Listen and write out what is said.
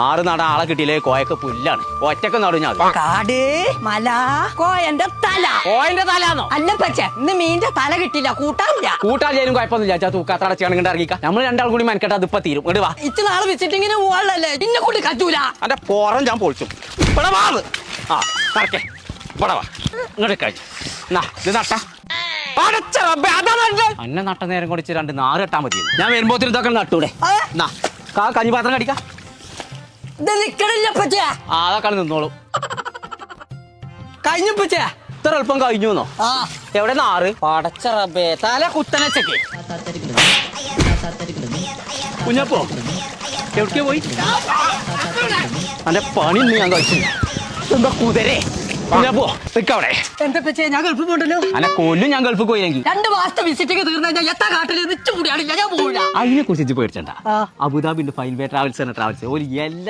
ആറ് നട ആളെ കിട്ടിയില്ലേ കോയൊക്കെ പുല്ലാണ് ഒറ്റക്ക് നടുഞ്ഞ കാട് മല കോയന്റെ തല കോയന്റെ തലാന്നോ അല്ല പക്ഷേ ഇന്ന് മീന്റെ തല കിട്ടില്ല കൂട്ടാനില്ല കൂട്ടാലും കുഴപ്പമൊന്നുമില്ല ചാ തൂക്കാത്തട ചെയ്യണമെങ്കിൽ ഇറങ്ങിക്കാം നമ്മൾ രണ്ടാൾ കൂടി മനക്കെട്ട് അതിപ്പോ തീരും ഇങ്ങോട്ട് വാ ഇച്ച് നാളെ വിസിറ്റിങ്ങിന് പോവാളല്ലേ ഇന്നെ കൂടി കറ്റൂല അന്റെ പോറം ഞാൻ പൊളിച്ചു ഇവിടെ വാ ആ കറക്കേ ഇവിടെ വാ ഇങ്ങോട്ട് കഴിച്ചു ഇത് നട്ട അന്നെ നട്ട നേരം കൊടിച്ച് രണ്ട് നാറ് കെട്ടാൻ മതി ഞാൻ വരുമ്പോത്തിന് ഇതൊക്കെ നട്ടൂടെ കഞ്ഞിപാത്രം കടിക്കാം ഇത് നിക്കണില്ല പച്ചേ അതൊക്കെ നിന്നോളൂ കഴിഞ്ഞു പച്ചേ ഇത്ര എളുപ്പം കഴിഞ്ഞുന്നോ ആ എവിടെ നാറ് പടച്ച റബ്ബേ തല കുത്തനച്ചക്ക് കുഞ്ഞപ്പോ എവിടേക്ക് പോയി അന്റെ പണി ഇന്ന് ഞാൻ കഴിച്ചു എന്താ കുതിരേ കുഞ്ഞപ്പോ നിക്കവിടെ എന്താ പച്ചേ ഞാൻ ഗൾഫ് പോണ്ടല്ലോ അന്നെ കൊല്ലും ഞാൻ ഗൾഫ് പോയെങ്കിൽ 2 മാസത്തെ വിസിറ്റിംഗ് തീർന്നു കഴിഞ്ഞാൽ എത്ര കാട്ടിൽ നിച്ചു കൂടിയാണില്ല ഞാൻ പോവില്ല അതിനെ കുറിച്ച് പേടിച്ചണ്ട അബുദാബിന്റെ ഫൈൻവേ ട്രാവൽസ് ട്രാവൽസ് ഒരു എല്ലാ